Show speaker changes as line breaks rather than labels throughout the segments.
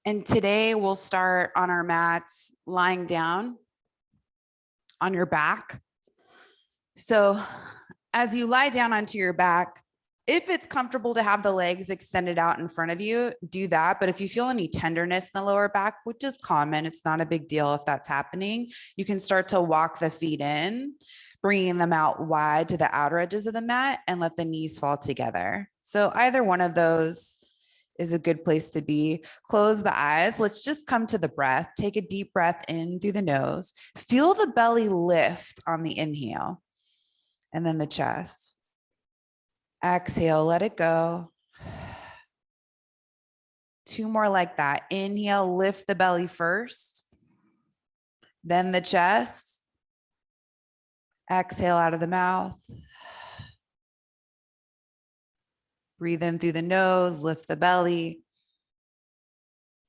And today we'll start on our mats, lying down on your back. So as you lie down onto your back, if it's comfortable to have the legs extended out in front of you, do that. But if you feel any tenderness in the lower back, which is common, it's not a big deal if that's happening, you can start to walk the feet in, bringing them out wide to the outer edges of the mat and let the knees fall together. So either one of those is a good place to be. Close the eyes. Let's just come to the breath. Take a deep breath in through the nose. Feel the belly lift on the inhale and then the chest. Exhale, let it go. 2 more like that. Inhale, lift the belly first, then the chest. Exhale out of the mouth. Breathe in through the nose, lift the belly,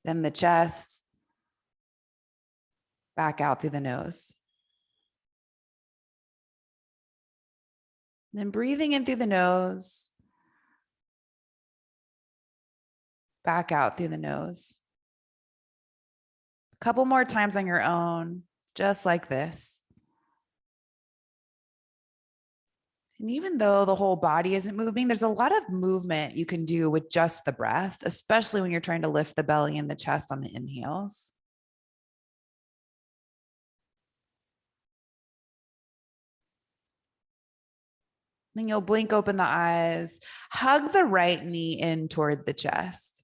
then the chest. Back out through the nose. Then breathing in through the nose, back out through the nose. A couple more times on your own, just like this. And even though the whole body isn't moving, there's a lot of movement you can do with just the breath, especially when you're trying to lift the belly and the chest on the inhales. Then you'll blink open the eyes, hug the right knee in toward the chest.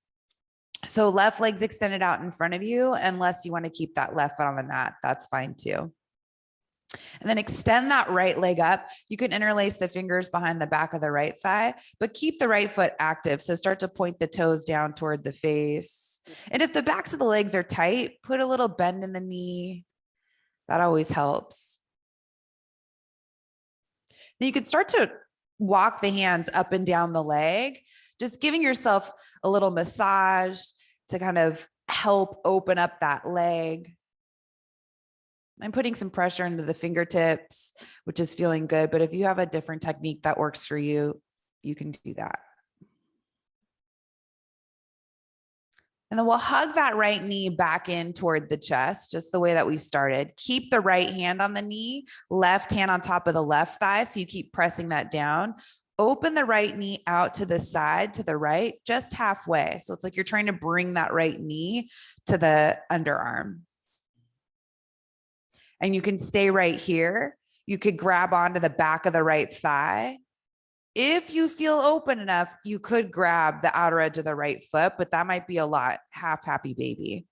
So left leg's extended out in front of you, unless you want to keep that left foot on the mat, that's fine too. And then extend that right leg up. You can interlace the fingers behind the back of the right thigh, but keep the right foot active. So start to point the toes down toward the face. And if the backs of the legs are tight, put a little bend in the knee. That always helps. Then you can start to walk the hands up and down the leg, just giving yourself a little massage to kind of help open up that leg. I'm putting some pressure into the fingertips, which is feeling good. But if you have a different technique that works for you, you can do that. And then we'll hug that right knee back in toward the chest, just the way that we started. Keep the right hand on the knee, left hand on top of the left thigh. So you keep pressing that down. Open the right knee out to the side, to the right, just halfway. So it's like you're trying to bring that right knee to the underarm. And you can stay right here. You could grab onto the back of the right thigh. If you feel open enough, you could grab the outer edge of the right foot, but that might be a lot. Half happy baby.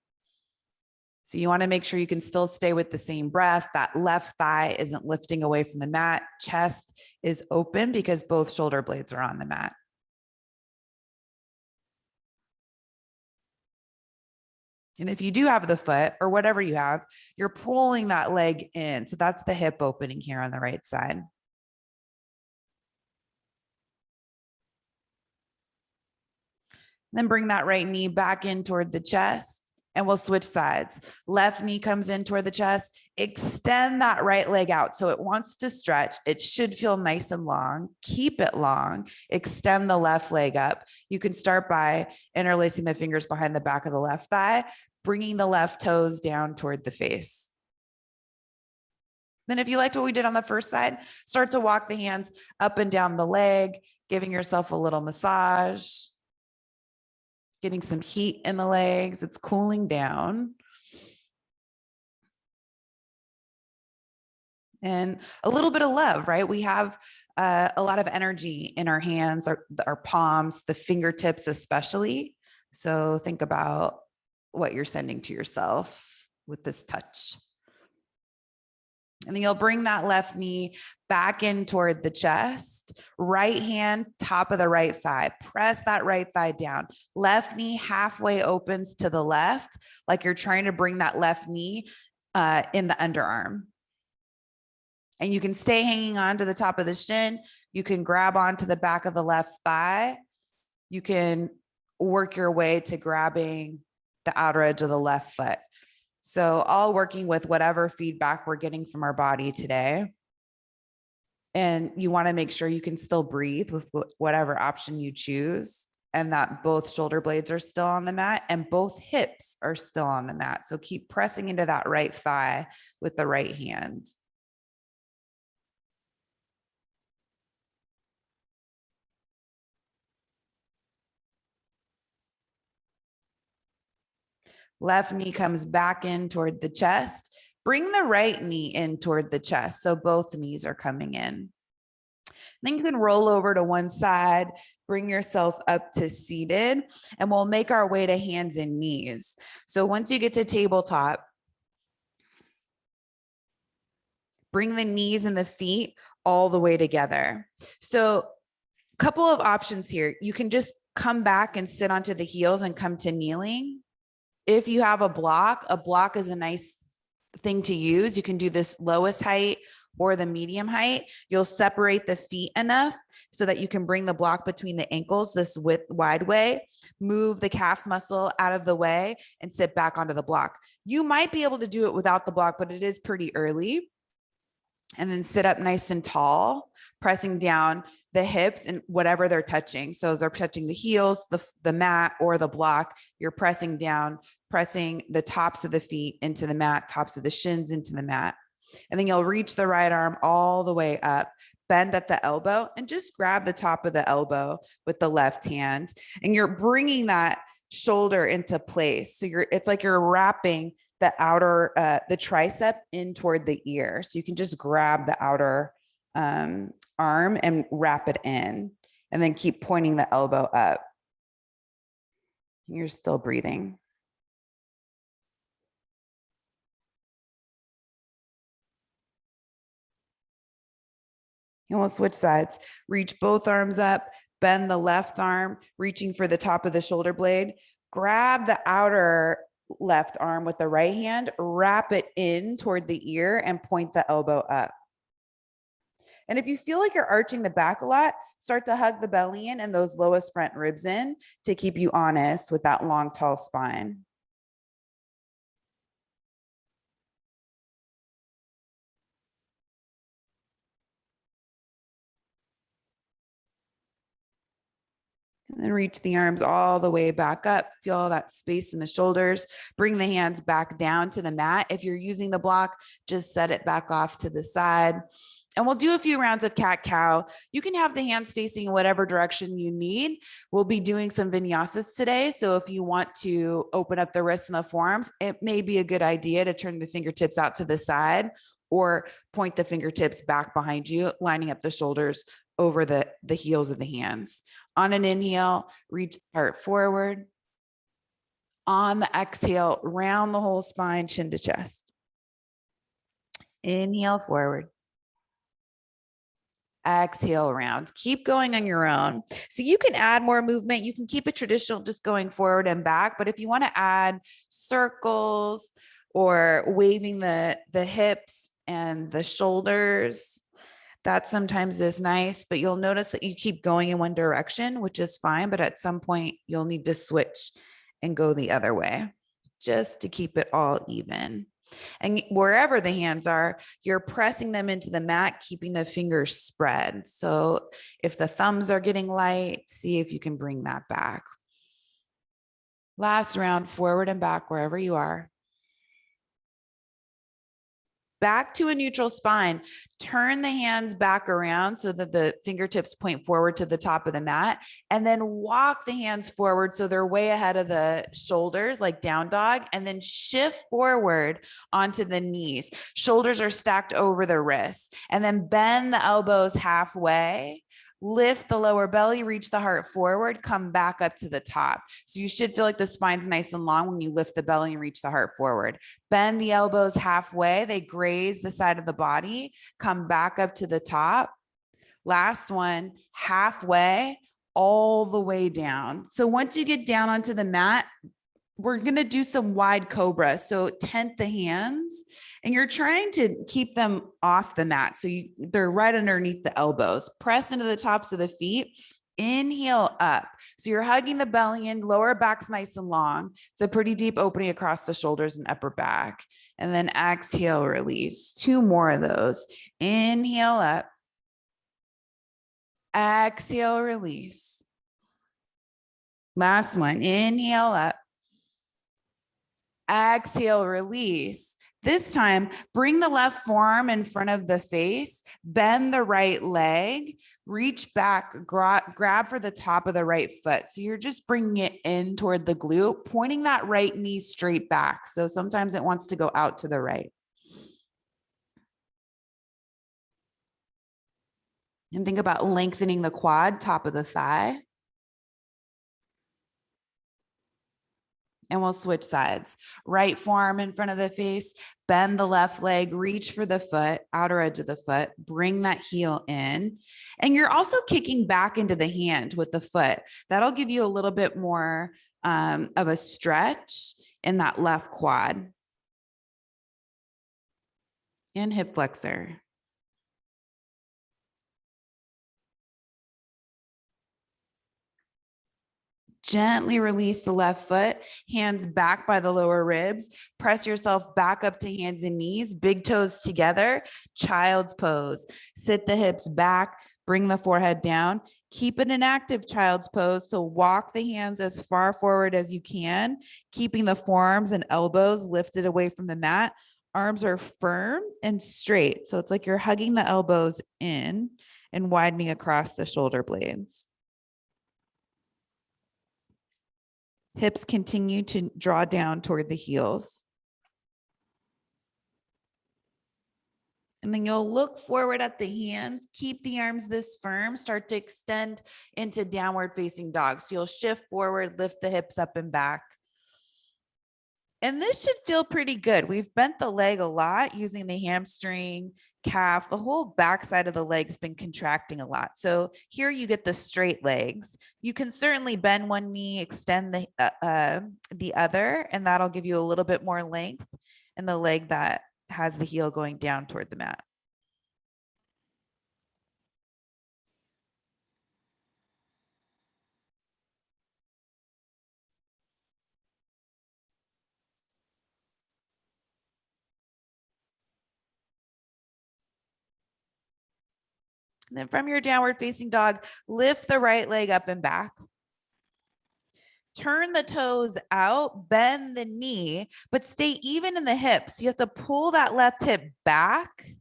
So you want to make sure you can still stay with the same breath. That left thigh isn't lifting away from the mat. Chest is open because both shoulder blades are on the mat. And if you do have the foot or whatever you have, you're pulling that leg in. So that's the hip opening here on the right side. Then bring that right knee back in toward the chest and we'll switch sides. Left knee comes in toward the chest. Extend that right leg out. So it wants to stretch. It should feel nice and long. Keep it long. Extend the left leg up. You can start by interlacing the fingers behind the back of the left thigh, bringing the left toes down toward the face. Then if you liked what we did on the first side, start to walk the hands up and down the leg, giving yourself a little massage. Getting some heat in the legs, it's cooling down. And a little bit of love, right? We have a lot of energy in our hands, our palms, the fingertips especially. So think about what you're sending to yourself with this touch. And then you'll bring that left knee back in toward the chest, right hand, top of the right thigh. Press that right thigh down. Left knee halfway opens to the left, like you're trying to bring that left knee in the underarm. And you can stay hanging on to the top of the shin. You can grab onto the back of the left thigh. You can work your way to grabbing the outer edge of the left foot. So all working with whatever feedback we're getting from our body today. And you want to make sure you can still breathe with whatever option you choose. and that both shoulder blades are still on the mat and both hips are still on the mat. So keep pressing into that right thigh with the right hand. Left knee comes back in toward the chest. Bring the right knee in toward the chest. So both knees are coming in. Then you can roll over to one side, bring yourself up to seated, and we'll make our way to hands and knees. So once you get to tabletop, bring the knees and the feet all the way together. So a couple of options here. You can just come back and sit onto the heels and come to kneeling. If you have a block is a nice thing to use. You can do this lowest height or the medium height. You'll separate the feet enough so that you can bring the block between the ankles this wide way, move the calf muscle out of the way and sit back onto the block. You might be able to do it without the block, but it is pretty early. And then sit up nice and tall, pressing down the hips and whatever they're touching. So they're touching the heels, the mat or the block. You're pressing down, pressing the tops of the feet into the mat, tops of the shins into the mat. And then you'll reach the right arm all the way up, bend at the elbow and just grab the top of the elbow with the left hand. And you're bringing that shoulder into place. So it's like you're wrapping the outer, the tricep in toward the ear. So you can just grab the outer arm and wrap it in and then keep pointing the elbow up. You're still breathing. And we'll switch sides. Reach both arms up, bend the left arm, reaching for the top of the shoulder blade. Grab the outer left arm with the right hand, wrap it in toward the ear and point the elbow up. And if you feel like you're arching the back a lot, start to hug the belly in and those lowest front ribs in to keep you honest with that long, tall spine. And then reach the arms all the way back up. Feel all that space in the shoulders. Bring the hands back down to the mat. If you're using the block, just set it back off to the side. And we'll do a few rounds of cat-cow. You can have the hands facing whatever direction you need. We'll be doing some vinyasas today. So if you want to open up the wrists and the forearms, it may be a good idea to turn the fingertips out to the side or point the fingertips back behind you, lining up the shoulders over the heels of the hands. On an inhale, reach the heart forward. On the exhale, round the whole spine, chin to chest. Inhale forward. Exhale round. Keep going on your own. So you can add more movement. You can keep it traditional, just going forward and back. But if you want to add circles or waving the hips and the shoulders, that sometimes is nice, but you'll notice that you keep going in one direction, which is fine. But at some point you'll need to switch and go the other way just to keep it all even. And wherever the hands are, you're pressing them into the mat, keeping the fingers spread. So if the thumbs are getting light, see if you can bring that back. Last round, forward and back, wherever you are. Back to a neutral spine. Turn the hands back around so that the fingertips point forward to the top of the mat, and then walk the hands forward so they're way ahead of the shoulders, like down dog, and then shift forward onto the knees. Shoulders are stacked over the wrists, and then bend the elbows halfway. Lift the lower belly, reach the heart forward, come back up to the top. So you should feel like the spine's nice and long when you lift the belly and reach the heart forward. Bend the elbows halfway. They graze the side of the body. Come back up to the top. Last one, halfway, all the way down. So once you get down onto the mat, we're going to do some wide cobra. So tent the hands and you're trying to keep them off the mat. So they're right underneath the elbows. Press into the tops of the feet. Inhale up. So you're hugging the belly in, lower back's nice and long. It's a pretty deep opening across the shoulders and upper back. And then exhale, release. 2 more of those. Inhale up. Exhale, release. Last one, inhale up. Exhale, release. This time, bring the left forearm in front of the face, bend the right leg, reach back, grab for the top of the right foot. So you're just bringing it in toward the glute, pointing that right knee straight back. So sometimes it wants to go out to the right. And think about lengthening the quad, top of the thigh. And we'll switch sides. Right forearm in front of the face, bend the left leg, reach for the foot, outer edge of the foot, bring that heel in. And you're also kicking back into the hand with the foot. That'll give you a little bit more of a stretch in that left quad. And hip flexor. Gently release the left foot, hands back by the lower ribs. Press yourself back up to hands and knees, big toes together, child's pose. Sit the hips back, bring the forehead down. Keep it an active child's pose. So walk the hands as far forward as you can, keeping the forearms and elbows lifted away from the mat. Arms are firm and straight. So it's like you're hugging the elbows in and widening across the shoulder blades. Hips continue to draw down toward the heels. And then you'll look forward at the hands, keep the arms this firm, start to extend into downward facing dog. So you'll shift forward, lift the hips up and back. And this should feel pretty good. We've bent the leg a lot using the hamstring, calf, the whole backside of the leg's been contracting a lot. So here you get the straight legs. You can certainly bend one knee, extend the other, and that'll give you a little bit more length in the leg that has the heel going down toward the mat. And then from your downward facing dog, lift the right leg up and back. Turn the toes out, bend the knee, but stay even in the hips. You have to pull that left hip back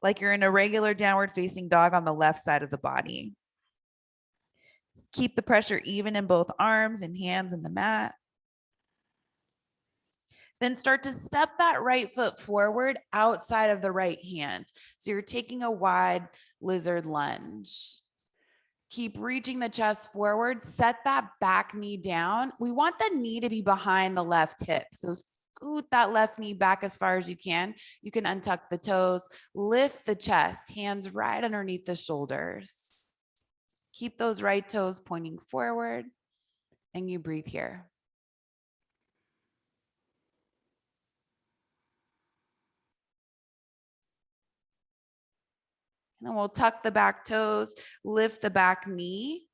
like you're in a regular downward facing dog on the left side of the body. Keep the pressure even in both arms and hands in the mat. Then start to step that right foot forward outside of the right hand. So you're taking a wide lizard lunge. Keep reaching the chest forward, set that back knee down. We want the knee to be behind the left hip. So scoot that left knee back as far as you can. You can untuck the toes, lift the chest, hands right underneath the shoulders. Keep those right toes pointing forward, and you breathe here. And then we'll tuck the back toes, lift the back knee,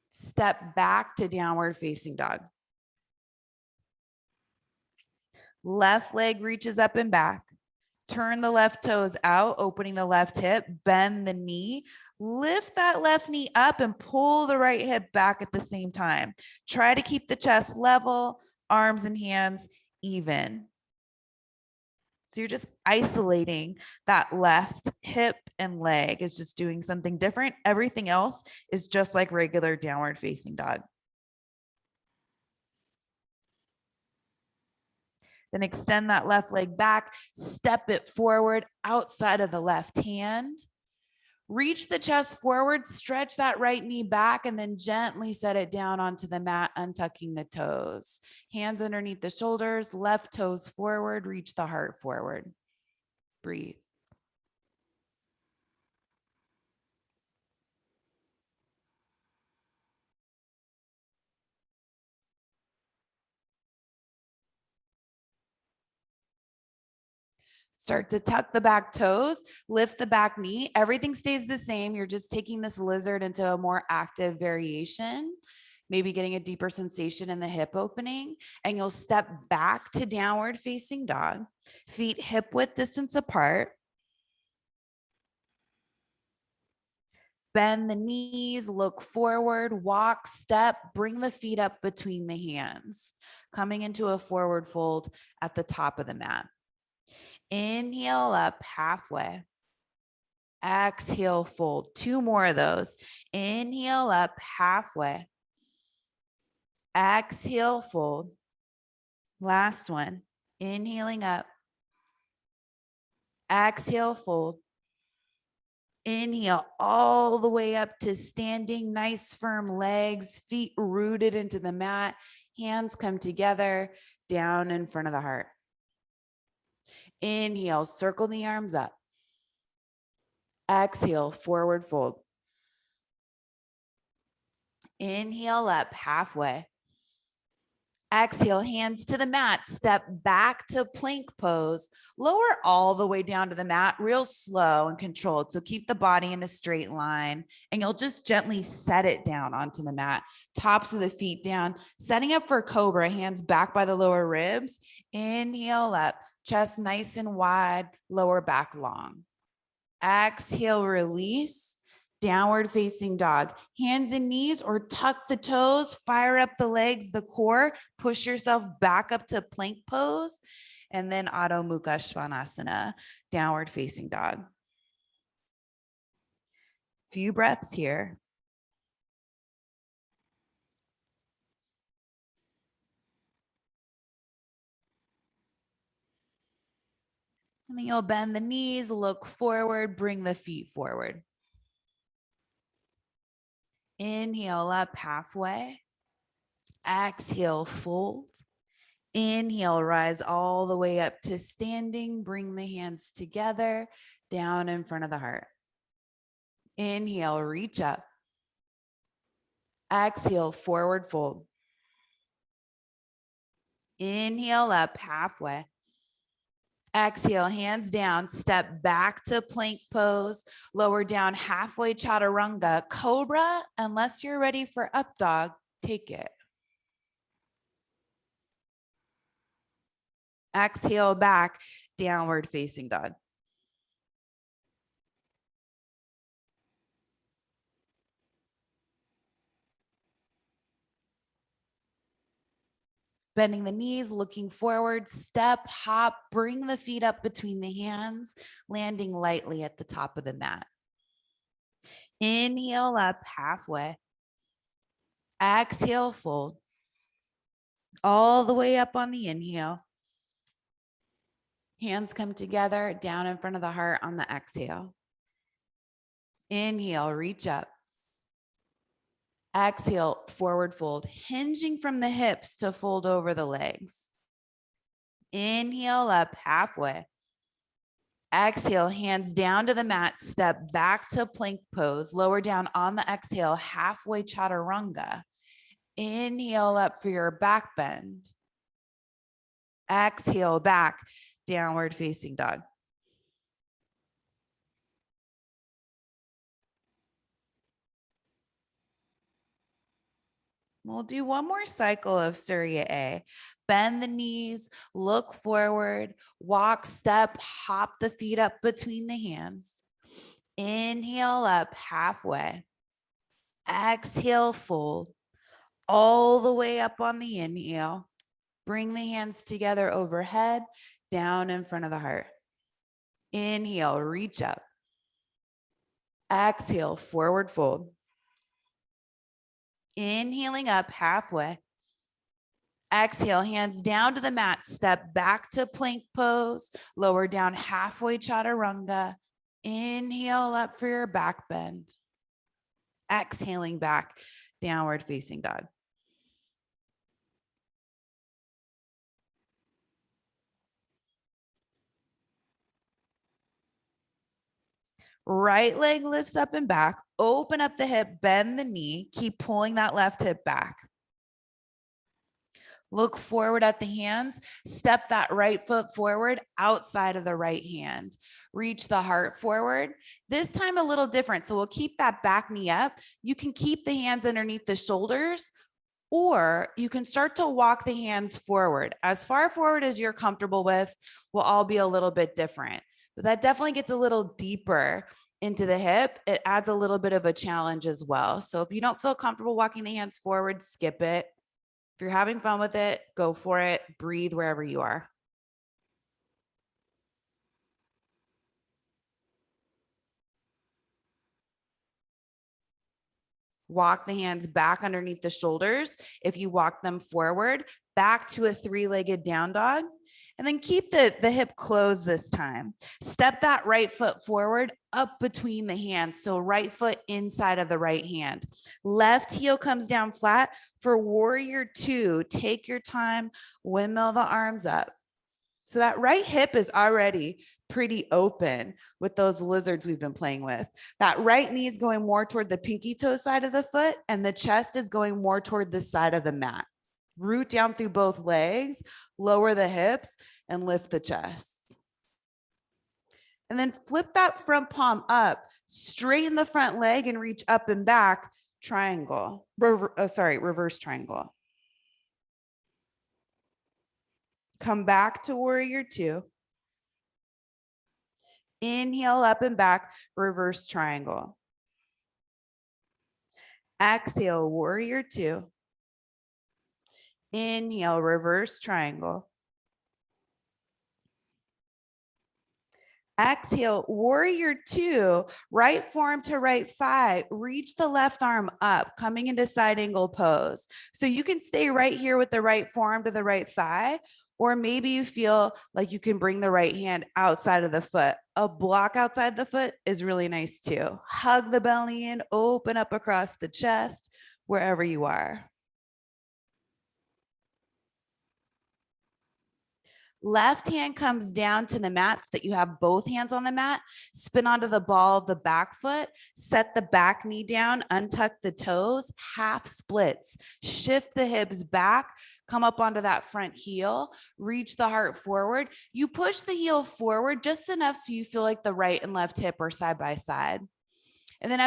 step back to downward facing dog. Left leg reaches up and back. Turn the left toes out, opening the left hip, bend the knee, lift that left knee up and pull the right hip back at the same time. Try to keep the chest level, arms and hands even. So you're just isolating that left hip and leg is just doing something different. Everything else is just like regular downward facing dog. Then extend that left leg back, step it forward outside of the left hand. Reach the chest forward, stretch that right knee back, and then gently set it down onto the mat, untucking the toes. Hands underneath the shoulders, left toes forward, reach the heart forward. Breathe. Start to tuck the back toes, lift the back knee. Everything stays the same. You're just taking this lizard into a more active variation, maybe getting a deeper sensation in the hip opening, and you'll step back to downward facing dog, feet hip width distance apart. Bend the knees, look forward, walk, step, bring the feet up between the hands, coming into a forward fold at the top of the mat. Inhale up halfway. Exhale, fold. 2 more of those. Inhale up halfway. Exhale, fold. Last one. Inhaling up. Exhale, fold. Inhale all the way up to standing, nice firm legs, feet rooted into the mat. Hands come together, down in front of the heart. Inhale, circle the arms up. Exhale, forward fold. Inhale up halfway. Exhale, hands to the mat. Step back to plank pose. Lower all the way down to the mat, real slow and controlled. So keep the body in a straight line, and you'll just gently set it down onto the mat. Tops of the feet down. Setting up for Cobra, hands back by the lower ribs. Inhale up, chest nice and wide, lower back long. Exhale, release. Downward facing dog. Hands and knees, or tuck the toes, fire up the legs, the core, push yourself back up to plank pose, and then Adho Mukha Svanasana, downward facing dog. Few breaths here. And then you'll bend the knees, look forward, bring the feet forward. Inhale up halfway. Exhale, fold. Inhale, rise all the way up to standing. Bring the hands together, down in front of the heart. Inhale, reach up. Exhale, forward fold. Inhale up halfway. Exhale, hands down, step back to plank pose, lower down halfway chaturanga, cobra. Unless you're ready for up dog, take it. Exhale back, downward facing dog. Bending the knees, looking forward, step, hop, bring the feet up between the hands, landing lightly at the top of the mat. Inhale up halfway. Exhale, fold. All the way up on the inhale. Hands come together, down in front of the heart on the exhale. Inhale, reach up. Exhale, forward fold, hinging from the hips to fold over the legs. Inhale up halfway. Exhale, hands down to the mat, step back to plank pose, lower down on the exhale, halfway chaturanga. Inhale up for your back bend. Exhale back, downward facing dog. We'll do one more cycle of Surya A. Bend the knees, look forward, walk, step, hop the feet up between the hands. Inhale up halfway. Exhale, fold. All the way up on the inhale. Bring the hands together overhead, down in front of the heart. Inhale, reach up. Exhale, forward fold. Inhaling up halfway. Exhale, hands down to the mat, step back to plank pose, lower down halfway chaturanga. Inhale up for your back bend. Exhaling back, downward facing dog. Right leg lifts up and back, open up the hip, bend the knee, keep pulling that left hip back. Look forward at the hands, step that right foot forward outside of the right hand. Reach the heart forward. This time a little different, so we'll keep that back knee up. You can keep the hands underneath the shoulders, or you can start to walk the hands forward. As far forward as you're comfortable with, will all be a little bit different. But that definitely gets a little deeper into the hip, it adds a little bit of a challenge as well. So if you don't feel comfortable walking the hands forward, skip it. If you're having fun with it, go for it. Breathe wherever you are. Walk the hands back underneath the shoulders. If you walk them forward, back to a three-legged down dog. And then keep the hip closed this time. Step that right foot forward up between the hands. So right foot inside of the right hand. Left heel comes down flat. For warrior two, take your time, windmill the arms up. So that right hip is already pretty open with those lizards we've been playing with. That right knee is going more toward the pinky toe side of the foot, and the chest is going more toward the side of the mat. Root down through both legs, lower the hips, and lift the chest. And then flip that front palm up, straighten the front leg and reach up and back, triangle. Reverse triangle. Come back to warrior two. Inhale up and back, reverse triangle. Exhale, warrior two. Inhale, reverse triangle. Exhale, warrior two, right forearm to right thigh, reach the left arm up, coming into side angle pose. So you can stay right here with the right forearm to the right thigh, or maybe you feel like you can bring the right hand outside of the foot. A block outside the foot is really nice too. Hug the belly in, open up across the chest, wherever you are. Left hand comes down to the mat so that you have both hands on the mat. Spin onto the ball of the back foot. Set the back knee down. Untuck the toes. Half splits. Shift the hips back. Come up onto that front heel. Reach the heart forward. You push the heel forward just enough so you feel like the right and left hip are side by side. And then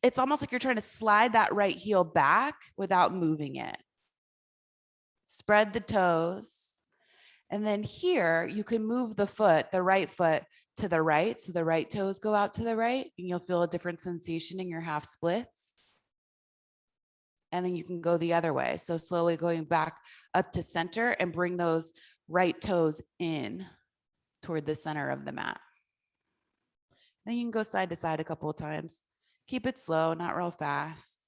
it's almost like you're trying to slide that right heel back without moving it. Spread the toes. And then here you can move the foot, the right foot to the right. So the right toes go out to the right and you'll feel a different sensation in your half splits. And then you can go the other way. So slowly going back up to center and bring those right toes in toward the center of the mat. Then you can go side to side a couple of times. Keep it slow, not real fast.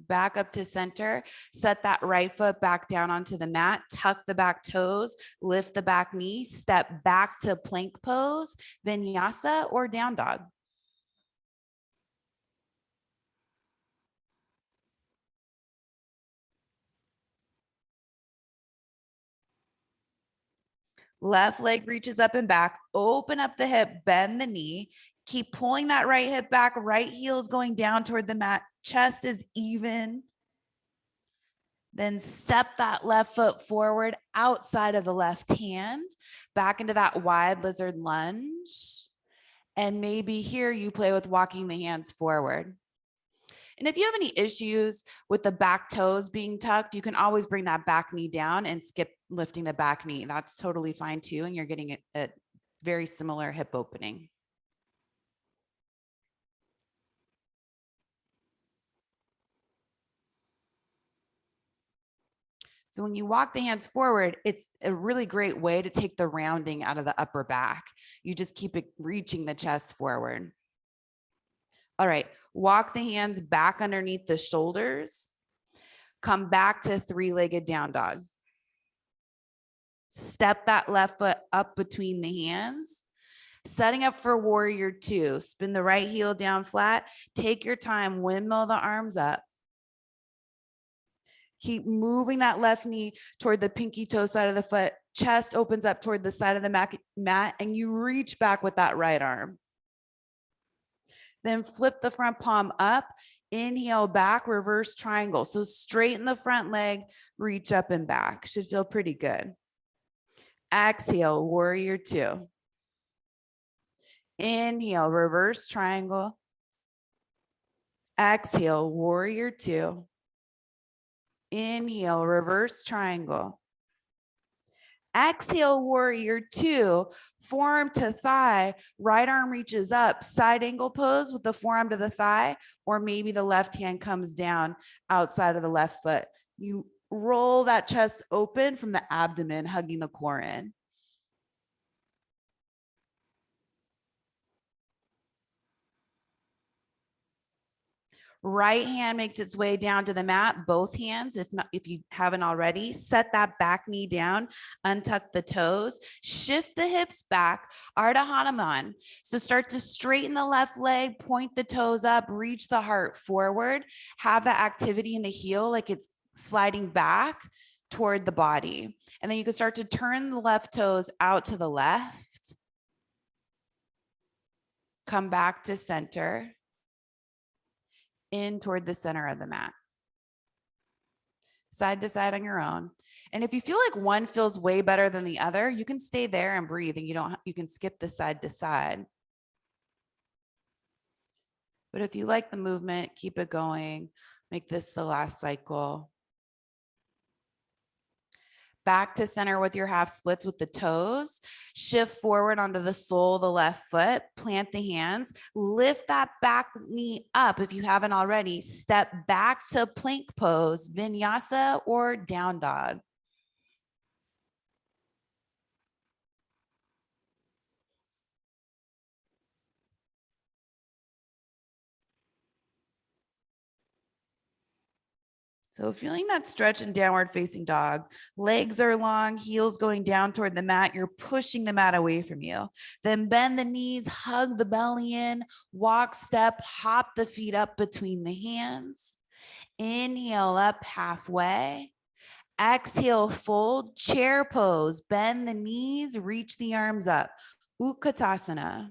Back up to center, set that right foot back down onto the mat, tuck the back toes, lift the back knee, step back to plank pose, vinyasa or down dog. Left leg reaches up and back, open up the hip, bend the knee, keep pulling that right hip back, right heel is going down toward the mat, chest is even. Then step that left foot forward outside of the left hand, back into that wide lizard lunge. And maybe here you play with walking the hands forward. And if you have any issues with the back toes being tucked, you can always bring that back knee down and skip lifting the back knee. That's totally fine too. And you're getting a very similar hip opening. So when you walk the hands forward, it's a really great way to take the rounding out of the upper back. You just keep it reaching the chest forward. All right, walk the hands back underneath the shoulders. Come back to three-legged down dog. Step that left foot up between the hands. Setting up for warrior two. Spin the right heel down flat. Take your time, windmill the arms up. Keep moving that left knee toward the pinky toe side of the foot. Chest opens up toward the side of the mat, and you reach back with that right arm. Then flip the front palm up. Inhale back, reverse triangle. So straighten the front leg, reach up and back. Should feel pretty good. Exhale, warrior two. Inhale, reverse triangle. Exhale, warrior two. Inhale, reverse triangle. Exhale, warrior two, forearm to thigh, right arm reaches up, side angle pose with the forearm to the thigh, or maybe the left hand comes down outside of the left foot. You roll that chest open from the abdomen, hugging the core in. Right hand makes its way down to the mat, both hands, if you haven't already. Set that back knee down, untuck the toes, shift the hips back, Ardha Hanuman. So start to straighten the left leg, point the toes up, reach the heart forward, have that activity in the heel like it's sliding back toward the body. And then you can start to turn the left toes out to the left. Come back to center. In toward the center of the mat. Side to side on your own. And if you feel like one feels way better than the other, you can stay there and breathe, and you can skip the side to side. But if you like the movement, keep it going. Make this the last cycle. Back to center with your half splits with the toes. Shift forward onto the sole of the left foot. Plant the hands. Lift that back knee up if you haven't already. Step back to plank pose, vinyasa or down dog. So feeling that stretch in downward facing dog, legs are long, heels going down toward the mat. You're pushing the mat away from you. Then bend the knees, hug the belly in, walk, step, hop the feet up between the hands. Inhale up halfway. Exhale, fold, chair pose, bend the knees, reach the arms up. Utkatasana.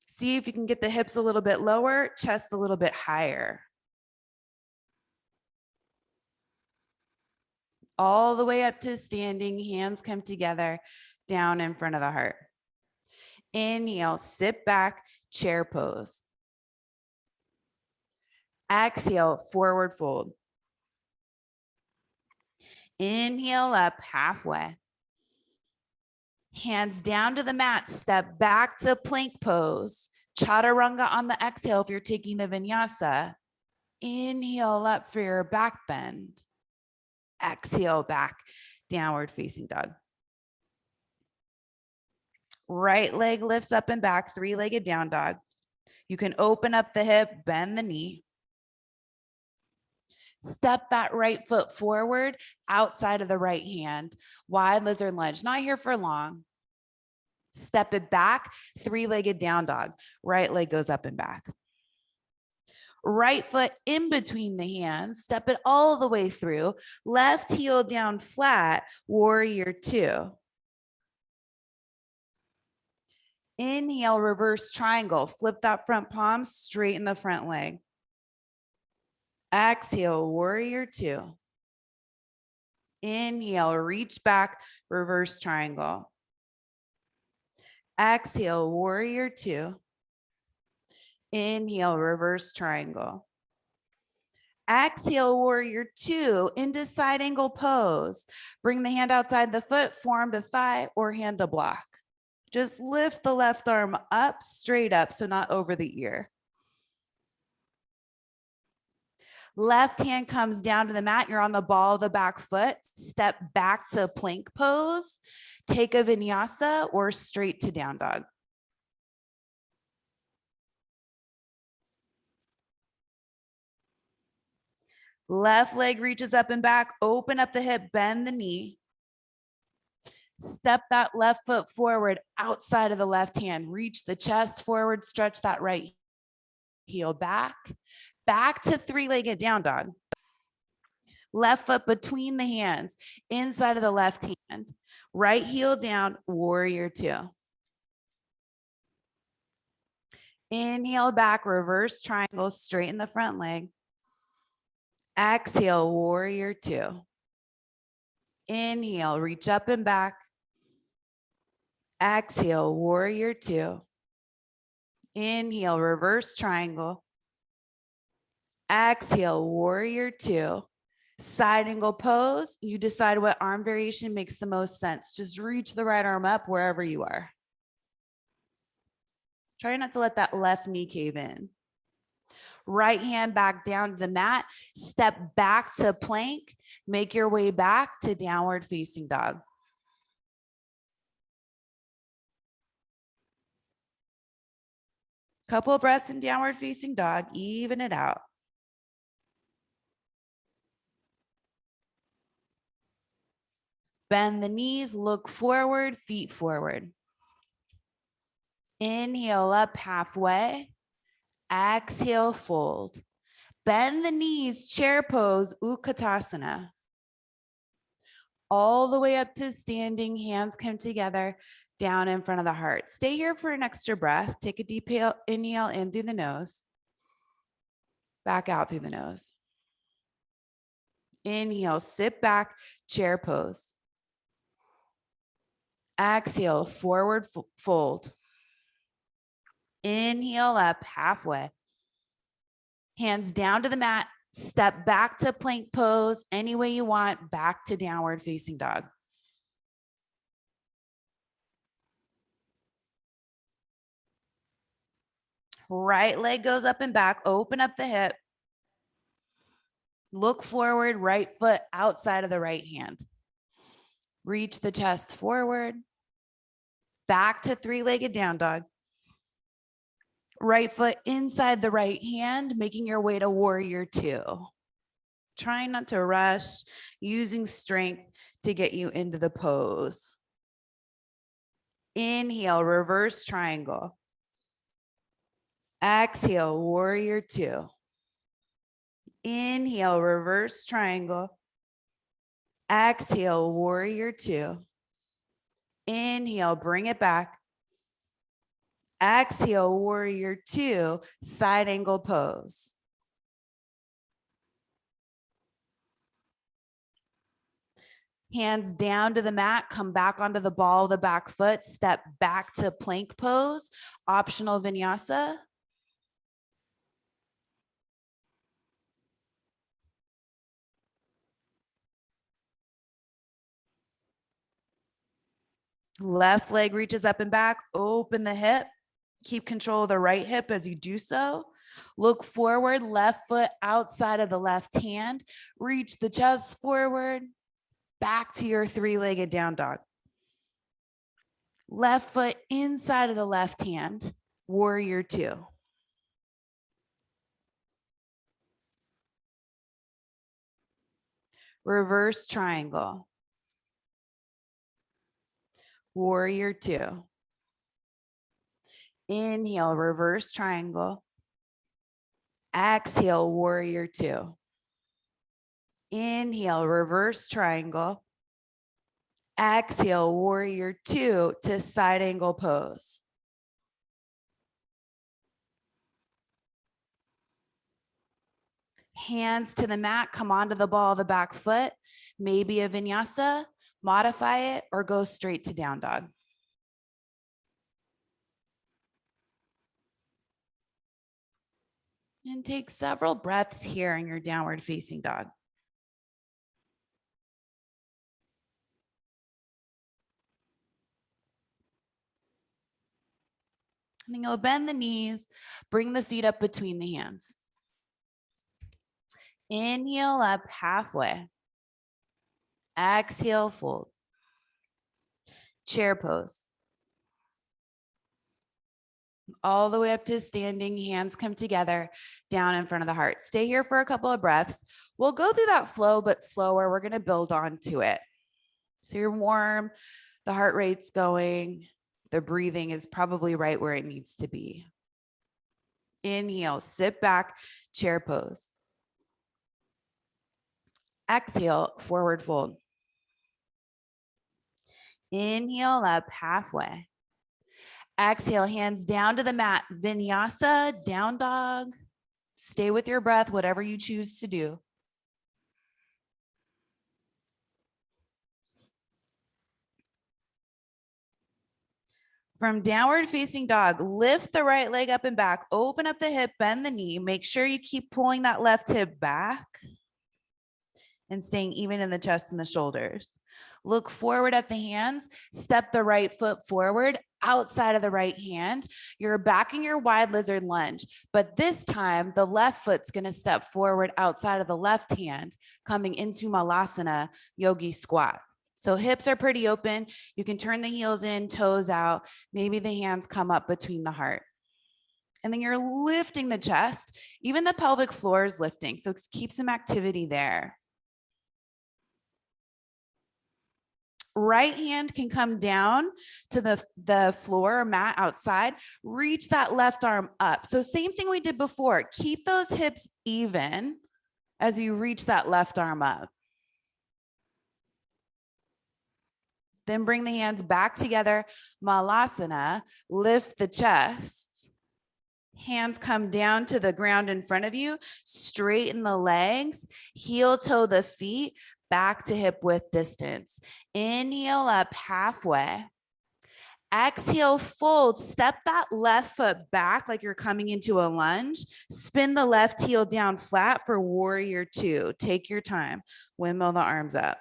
See if you can get the hips a little bit lower, chest a little bit higher. All the way up to standing, hands come together, down in front of the heart. Inhale, sit back, chair pose. Exhale, forward fold. Inhale up halfway. Hands down to the mat, step back to plank pose. Chaturanga on the exhale if you're taking the vinyasa. Inhale up for your back bend. Exhale back, downward facing dog. Right leg lifts up and back, three-legged down dog. You can open up the hip, bend the knee. Step that right foot forward outside of the right hand. Wide lizard lunge, not here for long. Step it back, three-legged down dog. Right leg goes up and back. Right foot in between the hands, step it all the way through. Left heel down flat, warrior two. Inhale, reverse triangle. Flip that front palm, straighten the front leg. Exhale, warrior two. Inhale, reach back, reverse triangle. Exhale, warrior two. Inhale, reverse triangle. Exhale, warrior two into side angle pose. Bring the hand outside the foot, forearm to thigh or hand to block. Just lift the left arm up, straight up, so not over the ear. Left hand comes down to the mat. You're on the ball of the back foot. Step back to plank pose. Take a vinyasa or straight to down dog. Left leg reaches up and back. Open up the hip, bend the knee. Step that left foot forward outside of the left hand. Reach the chest forward, stretch that right heel back. Back to three-legged down dog. Left foot between the hands, inside of the left hand. Right heel down, warrior two. Inhale back, reverse triangle, straighten the front leg. Exhale, warrior two. Inhale, reach up and back. Exhale, warrior two. Inhale, reverse triangle. Exhale, warrior two. Side angle pose. You decide what arm variation makes the most sense. Just reach the right arm up wherever you are. Try not to let that left knee cave in. Right hand back down to the mat. Step back to plank. Make your way back to downward facing dog. Couple of breaths in downward facing dog. Even it out. Bend the knees, look forward, feet forward. Inhale up halfway. Exhale, fold. Bend the knees, chair pose, Utkatasana. All the way up to standing, hands come together, down in front of the heart. Stay here for an extra breath. Take a deep inhale in through the nose. Back out through the nose. Inhale, sit back, chair pose. Exhale, forward fold. Inhale up halfway. Hands down to the mat. Step back to plank pose. Any way you want, back to downward facing dog. Right leg goes up and back. Open up the hip. Look forward, right foot outside of the right hand. Reach the chest forward. Back to three-legged down dog. Right foot inside the right hand, making your way to warrior two. Trying not to rush, using strength to get you into the pose. Inhale, reverse triangle. Exhale, warrior two. Inhale, reverse triangle. Exhale, warrior two. Inhale, bring it back. Exhale, warrior two, side angle pose. Hands down to the mat, come back onto the ball of the back foot, step back to plank pose, optional vinyasa. Left leg reaches up and back, open the hip. Keep control of the right hip as you do so. Look forward, left foot outside of the left hand. Reach the chest forward, back to your three-legged down dog. Left foot inside of the left hand, warrior two. Reverse triangle. Warrior two. Inhale, reverse triangle. Exhale, warrior two. Inhale, reverse triangle. Exhale, warrior two to side angle pose. Hands to the mat, come onto the ball of the back foot. Maybe a vinyasa, modify it, or go straight to down dog. And take several breaths here in your downward facing dog. And then you'll bend the knees, bring the feet up between the hands. Inhale up halfway. Exhale, fold. Chair pose. All the way up to standing, hands come together, down in front of the heart. Stay here for a couple of breaths. We'll go through that flow, but slower. We're gonna build on to it. So you're warm, the heart rate's going, the breathing is probably right where it needs to be. Inhale, sit back, chair pose. Exhale, forward fold. Inhale up halfway. Exhale, hands down to the mat. Vinyasa, down dog. Stay with your breath, whatever you choose to do. From downward facing dog, lift the right leg up and back, open up the hip, bend the knee. Make sure you keep pulling that left hip back and staying even in the chest and the shoulders. Look forward at the hands, step the right foot forward outside of the right hand. You're backing your wide lizard lunge, but this time the left foot's gonna step forward outside of the left hand, coming into Malasana, Yogi Squat. So hips are pretty open. You can turn the heels in, toes out. Maybe the hands come up between the heart. And then you're lifting the chest. Even the pelvic floor is lifting. So keep some activity there. Right hand can come down to the floor or mat outside. Reach that left arm up. So same thing we did before. Keep those hips even as you reach that left arm up. Then bring the hands back together, Malasana, lift the chest. Hands come down to the ground in front of you, straighten the legs, heel toe the feet, back to hip width distance. Inhale up halfway. Exhale, fold, step that left foot back like you're coming into a lunge. Spin the left heel down flat for warrior two. Take your time, windmill the arms up.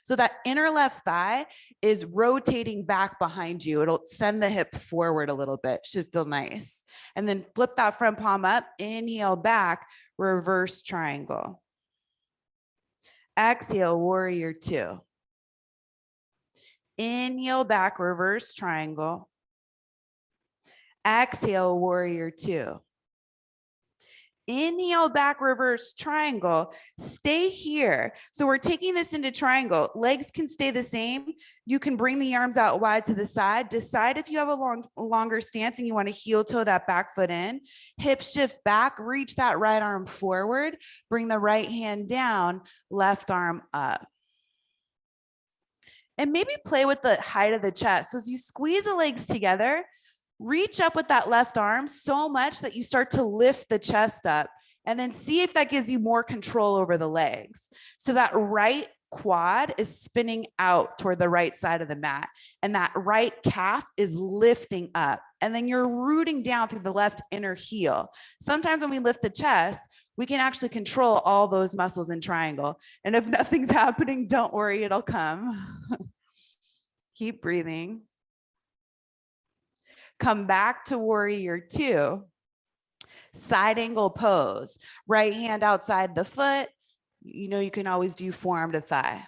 So that inner left thigh is rotating back behind you. It'll send the hip forward a little bit. Should feel nice. And then flip that front palm up, inhale back, reverse triangle. Exhale, warrior two. Inhale back, reverse triangle. Exhale, warrior two. Inhale back, reverse triangle. Stay here. So we're taking this into triangle. Legs can stay the same. You can bring the arms out wide to the side. Decide if you have a longer stance and you want to heel toe that back foot in. Hip shift back, reach that right arm forward. Bring the right hand down, left arm up. And maybe play with the height of the chest. So as you squeeze the legs together, reach up with that left arm so much that you start to lift the chest up, and then see if that gives you more control over the legs. So that right quad is spinning out toward the right side of the mat, and that right calf is lifting up, and then you're rooting down through the left inner heel. Sometimes when we lift the chest, we can actually control all those muscles in triangle. And if nothing's happening, don't worry, it'll come. Keep breathing. Come back to warrior two. Side angle pose. Right hand outside the foot. You know, you can always do forearm to thigh.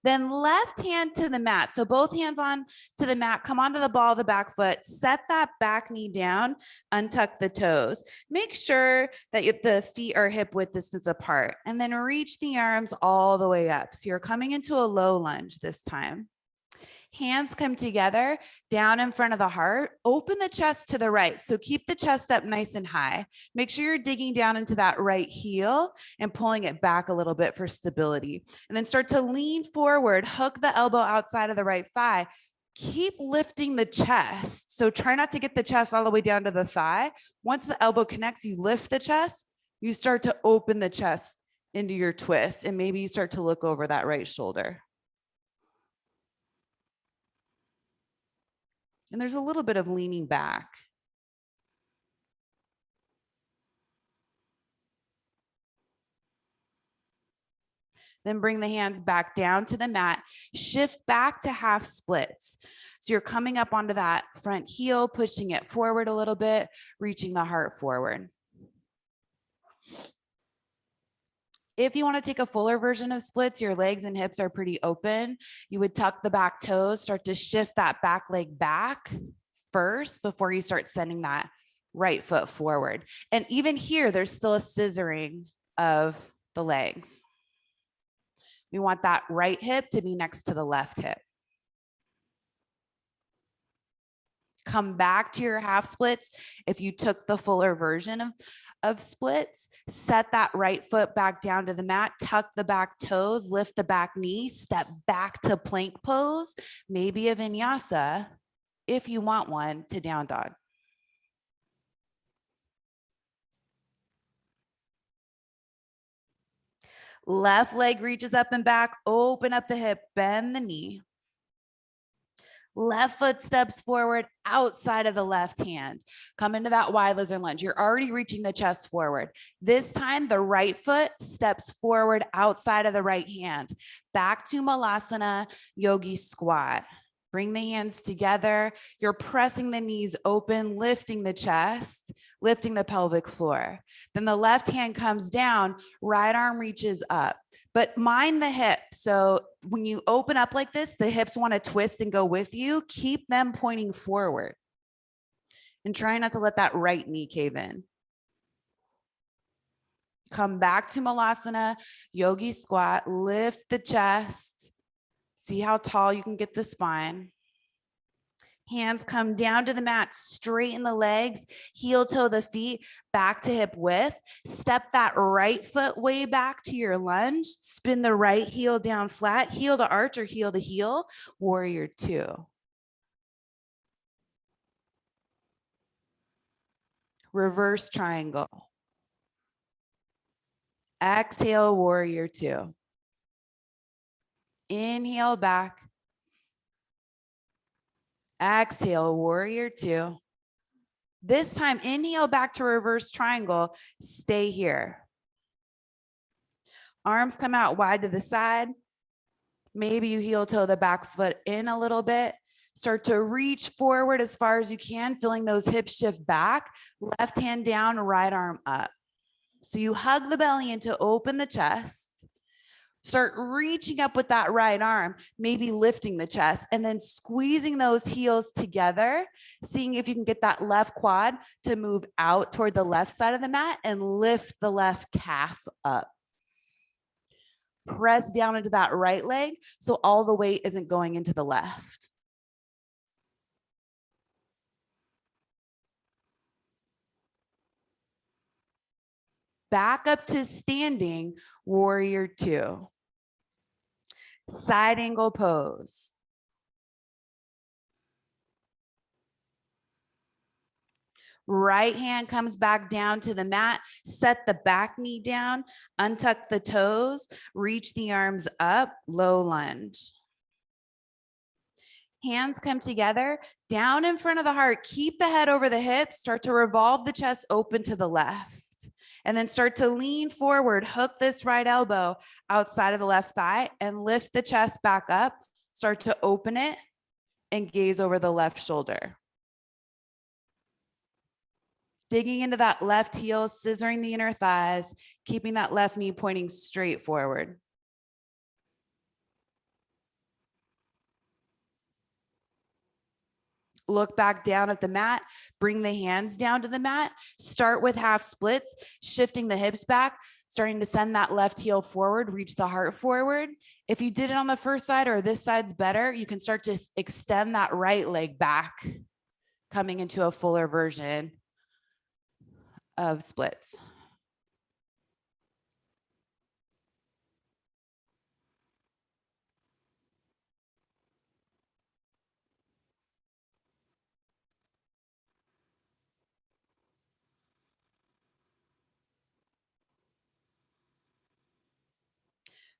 Then left hand to the mat. So both hands on to the mat, come onto the ball of the back foot, set that back knee down, untuck the toes. Make sure that the feet are hip width distance apart, and then reach the arms all the way up. So you're coming into a low lunge this time. Hands come together down in front of the heart. Open the chest to the right. So keep the chest up nice and high. Make sure you're digging down into that right heel and pulling it back a little bit for stability. And then start to lean forward, hook the elbow outside of the right thigh. Keep lifting the chest. So try not to get the chest all the way down to the thigh. Once the elbow connects, you lift the chest, you start to open the chest into your twist, and maybe you start to look over that right shoulder. And there's a little bit of leaning back. Then bring the hands back down to the mat. Shift back to half splits. So you're coming up onto that front heel, pushing it forward a little bit, reaching the heart forward. If you want to take a fuller version of splits, your legs and hips are pretty open. You would tuck the back toes, start to shift that back leg back first before you start sending that right foot forward. And even here, there's still a scissoring of the legs. We want that right hip to be next to the left hip. Come back to your half splits. If you took the fuller version of splits, set that right foot back down to the mat, tuck the back toes, lift the back knee, step back to plank pose, maybe a vinyasa, if you want one, to down dog. Left leg reaches up and back, open up the hip, bend the knee. Left foot steps forward outside of the left hand. Come into that wide lizard lunge. You're already reaching the chest forward. This time, the right foot steps forward outside of the right hand. Back to Malasana, Yogi Squat. Bring the hands together. You're pressing the knees open, lifting the chest, lifting the pelvic floor. Then the left hand comes down, right arm reaches up. But mind the hips. So when you open up like this, the hips want to twist and go with you. Keep them pointing forward. And try not to let that right knee cave in. Come back to Malasana, Yogi Squat. Lift the chest. See how tall you can get the spine. Hands come down to the mat, straighten the legs, heel toe the feet, back to hip width. Step that right foot way back to your lunge. Spin the right heel down flat, heel to arch or heel to heel. Warrior two. Reverse triangle. Exhale, warrior two. Inhale back. Exhale, warrior two. This time, inhale back to reverse triangle. Stay here. Arms come out wide to the side. Maybe you heel toe the back foot in a little bit. Start to reach forward as far as you can, feeling those hips shift back. Left hand down, right arm up. So you hug the belly in to open the chest. Start reaching up with that right arm, maybe lifting the chest and then squeezing those heels together, seeing if you can get that left quad to move out toward the left side of the mat and lift the left calf up. Press down into that right leg so all the weight isn't going into the left. Back up to standing, warrior two. Side angle pose. Right hand comes back down to the mat. Set the back knee down, untuck the toes, reach the arms up, low lunge. Hands come together, down in front of the heart. Keep the head over the hips. Start to revolve the chest open to the left. And then start to lean forward, hook this right elbow outside of the left thigh and lift the chest back up. Start to open it and gaze over the left shoulder. Digging into that left heel, scissoring the inner thighs, keeping that left knee pointing straight forward. Look back down at the mat, bring the hands down to the mat, start with half splits, shifting the hips back, starting to send that left heel forward, reach the heart forward. If you did it on the first side or this side's better, you can start to extend that right leg back, coming into a fuller version of splits.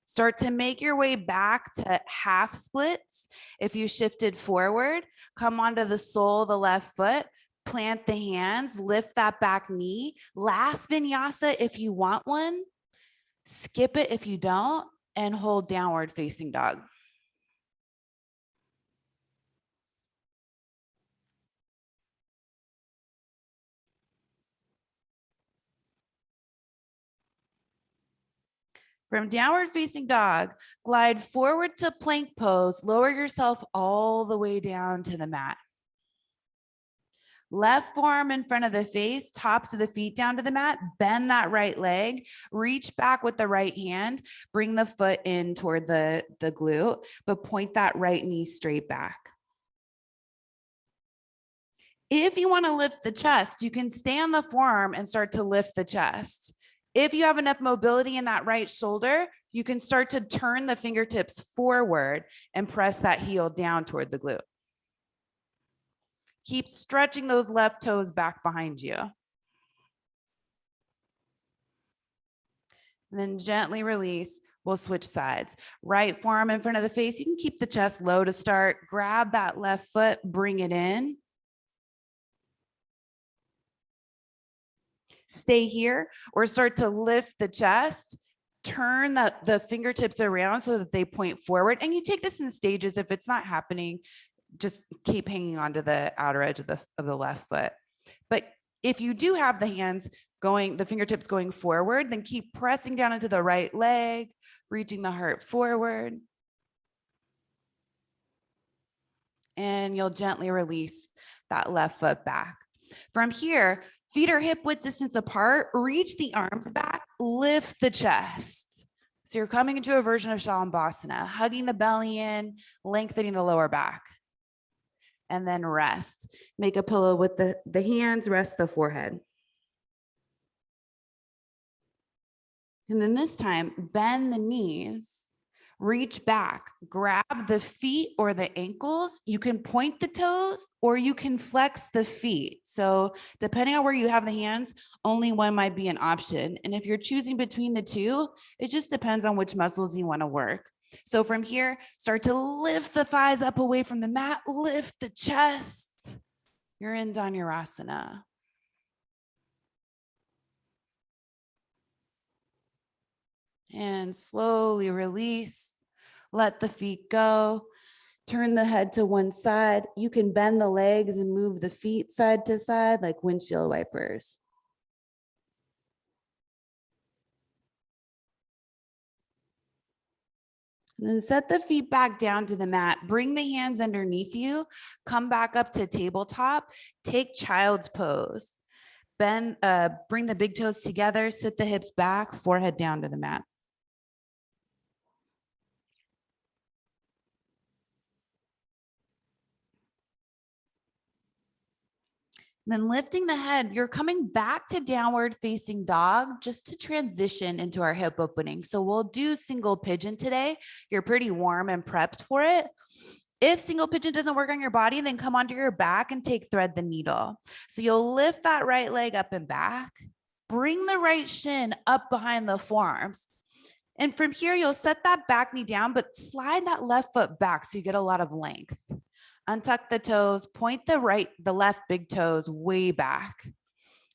Start to make your way back to half splits. If you shifted forward, come onto the sole of the left foot, plant the hands, lift that back knee. Last vinyasa if you want one, skip it if you don't, and hold downward facing dog. From downward facing dog, glide forward to plank pose, lower yourself all the way down to the mat. Left forearm in front of the face, tops of the feet down to the mat, bend that right leg, reach back with the right hand, bring the foot in toward the glute, but point that right knee straight back. If you want to lift the chest, you can stay on the forearm and start to lift the chest. If you have enough mobility in that right shoulder, you can start to turn the fingertips forward and press that heel down toward the glute. Keep stretching those left toes back behind you. And then gently release. We'll switch sides. Right forearm in front of the face. You can keep the chest low to start. Grab that left foot, bring it in. Stay here or start to lift the chest. Turn the fingertips around so that they point forward. And you take this in stages. If it's not happening, just keep hanging on to the outer edge of the left foot. But if you do have the hands going, the fingertips going forward, then keep pressing down into the right leg, reaching the heart forward. And you'll gently release that left foot back. From here, feet are hip width distance apart, reach the arms back, lift the chest. So you're coming into a version of Shavasana, hugging the belly in, lengthening the lower back. And then rest. Make a pillow with the hands, rest the forehead. And then this time, bend the knees, reach back, grab the feet or the ankles. You can point the toes or you can flex the feet. So depending on where you have the hands, only one might be an option. And if you're choosing between the two, it just depends on which muscles you want to work. So from here, start to lift the thighs up away from the mat, lift the chest. You're in Dhanurasana. And slowly release, let the feet go. Turn the head to one side. You can bend the legs and move the feet side to side like windshield wipers. And then set the feet back down to the mat. Bring the hands underneath you. Come back up to tabletop. Take child's pose. Bend, bring the big toes together. Sit the hips back, forehead down to the mat. Then lifting the head, you're coming back to downward facing dog just to transition into our hip opening. So we'll do single pigeon today. You're pretty warm and prepped for it. If single pigeon doesn't work on your body, then come onto your back and take thread the needle. So you'll lift that right leg up and back. Bring the right shin up behind the forearms. And from here, you'll set that back knee down, but slide that left foot back so you get a lot of length. Untuck the toes, point the left big toes way back.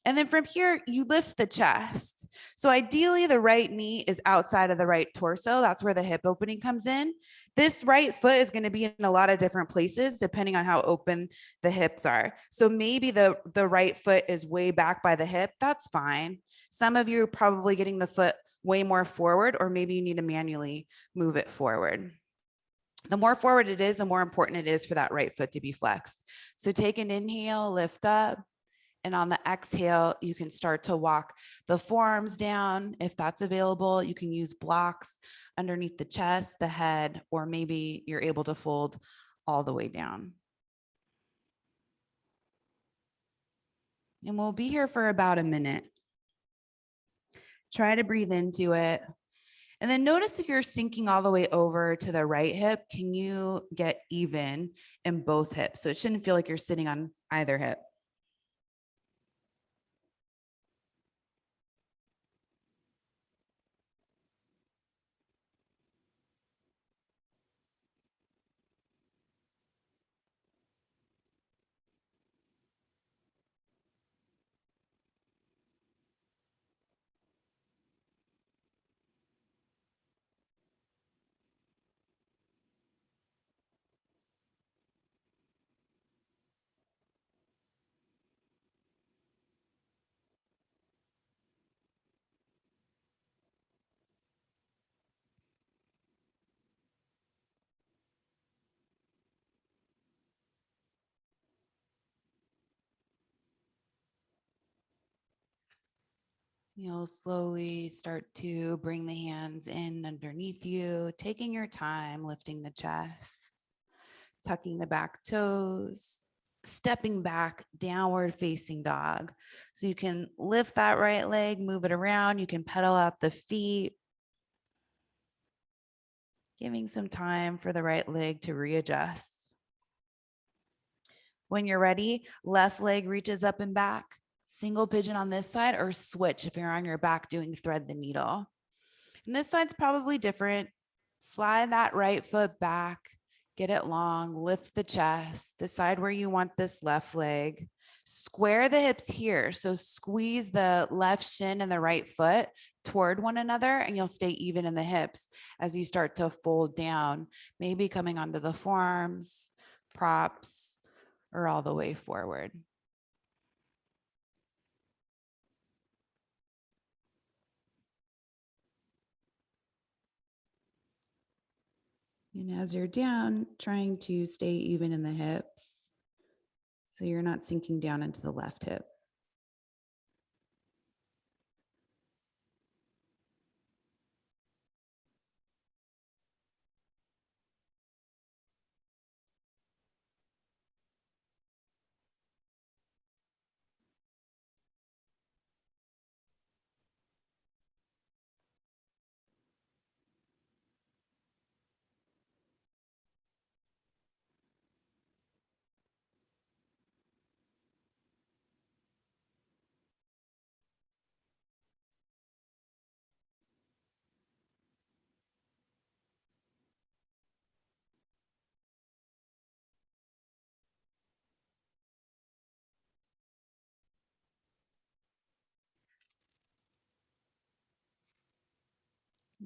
And then from here, you lift the chest. So ideally, the right knee is outside of the right torso. That's where the hip opening comes in. This right foot is going to be in a lot of different places depending on how open the hips are. So maybe the right foot is way back by the hip. That's fine. Some of you are probably getting the foot way more forward, or maybe you need to manually move it forward. The more forward it is, the more important it is for that right foot to be flexed. So take an inhale, lift up. And on the exhale, you can start to walk the forearms down. If that's available, you can use blocks underneath the chest, the head, or maybe you're able to fold all the way down. And we'll be here for about a minute. Try to breathe into it. And then notice if you're sinking all the way over to the right hip, can you get even in both hips? So it shouldn't feel like you're sitting on either hip. You'll slowly start to bring the hands in underneath you, taking your time, lifting the chest, tucking the back toes, stepping back, downward facing dog. So you can lift that right leg, move it around. You can pedal out the feet, giving some time for the right leg to readjust. When you're ready, left leg reaches up and back. Single pigeon on this side, or switch if you're on your back doing thread the needle. And this side's probably different. Slide that right foot back, get it long, lift the chest, decide where you want this left leg. Square the hips here. So squeeze the left shin and the right foot toward one another, and you'll stay even in the hips as you start to fold down, maybe coming onto the forearms, props, or all the way forward. And as you're down, trying to stay even in the hips so you're not sinking down into the left hip.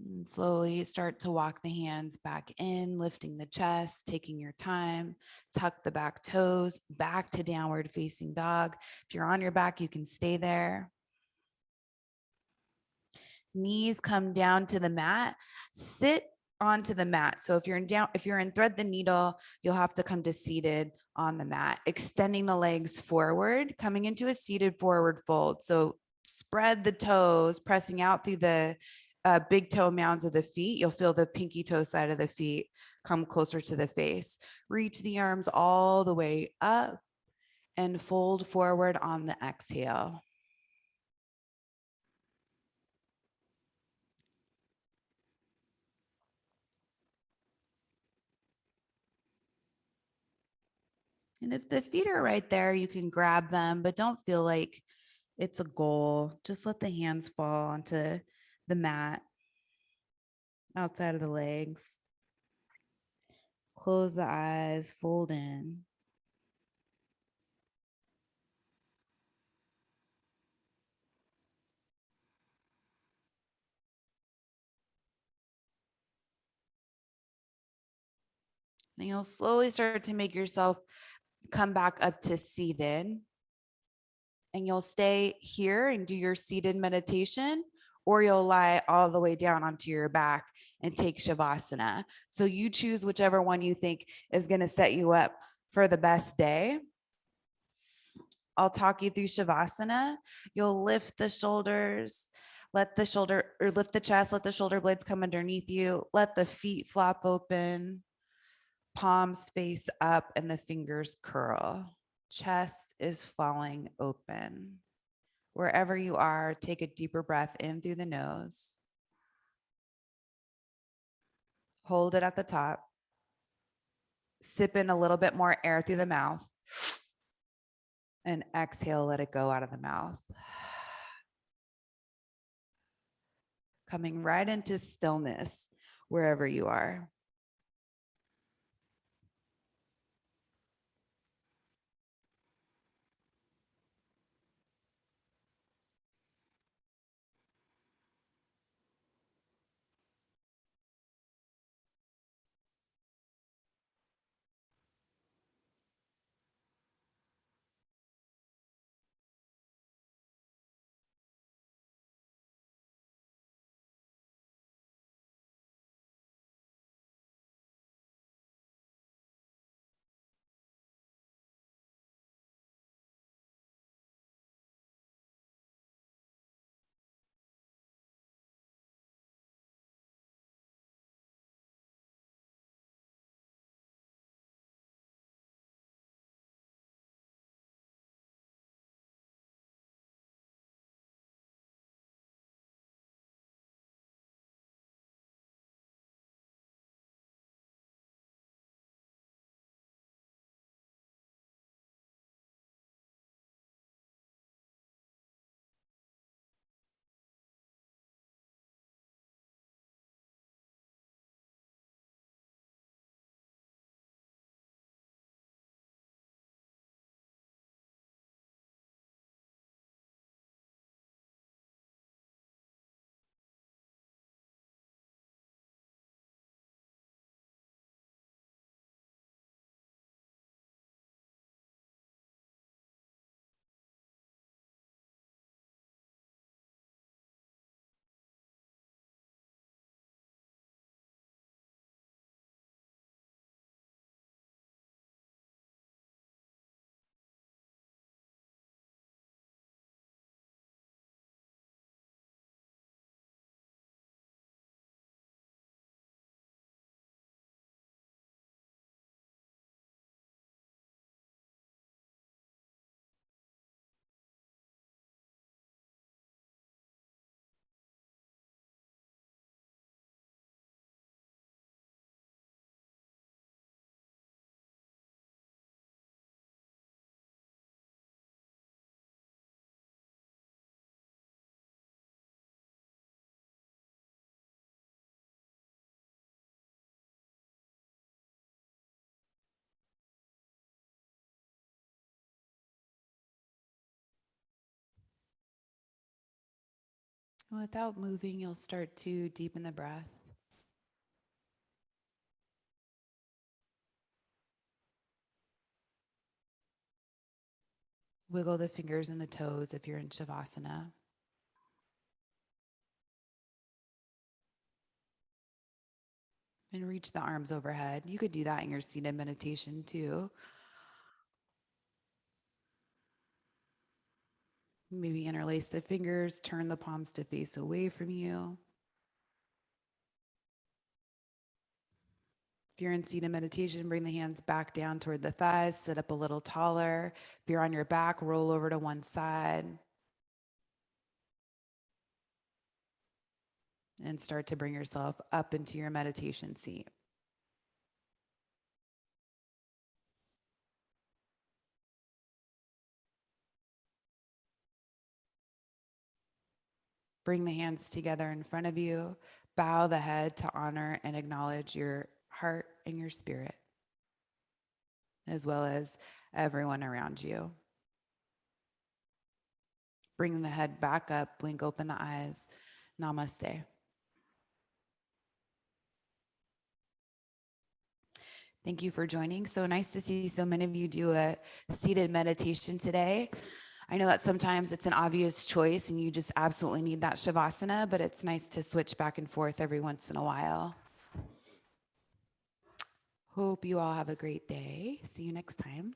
And slowly start to walk the hands back in, lifting the chest, taking your time, tuck the back toes back to downward facing dog. If you're on your back, you can stay there. Knees come down to the mat, sit onto the mat. So if you're in thread the needle, you'll have to come to seated on the mat, extending the legs forward, coming into a seated forward fold. So spread the toes, pressing out through the big toe mounds of the feet. You'll feel the pinky toe side of the feet come closer to the face. Reach the arms all the way up and fold forward on the exhale. And if the feet are right there, you can grab them, but don't feel like it's a goal. Just let the hands fall onto the mat outside of the legs. Close the eyes, fold in. Then you'll slowly start to make yourself come back up to seated. And you'll stay here and do your seated meditation, or you'll lie all the way down onto your back and take Shavasana. So you choose whichever one you think is going to set you up for the best day. I'll talk you through Shavasana. You'll lift the shoulders, lift the chest, let the shoulder blades come underneath you, let the feet flop open, palms face up, and the fingers curl. Chest is falling open. Wherever you are, take a deeper breath in through the nose. Hold it at the top. Sip in a little bit more air through the mouth. And exhale, let it go out of the mouth. Coming right into stillness wherever you are. Without moving, you'll start to deepen the breath. Wiggle the fingers and the toes if you're in Shavasana. And reach the arms overhead. You could do that in your seated meditation too. Maybe interlace the fingers, turn the palms to face away from you. If you're in seated meditation, bring the hands back down toward the thighs, sit up a little taller. If you're on your back, roll over to one side. And start to bring yourself up into your meditation seat. Bring the hands together in front of you. Bow the head to honor and acknowledge your heart and your spirit, as well as everyone around you. Bring the head back up, blink open the eyes. Namaste. Thank you for joining. So nice to see so many of you do a seated meditation today. I know that sometimes it's an obvious choice and you just absolutely need that Shavasana, but it's nice to switch back and forth every once in a while. Hope you all have a great day. See you next time.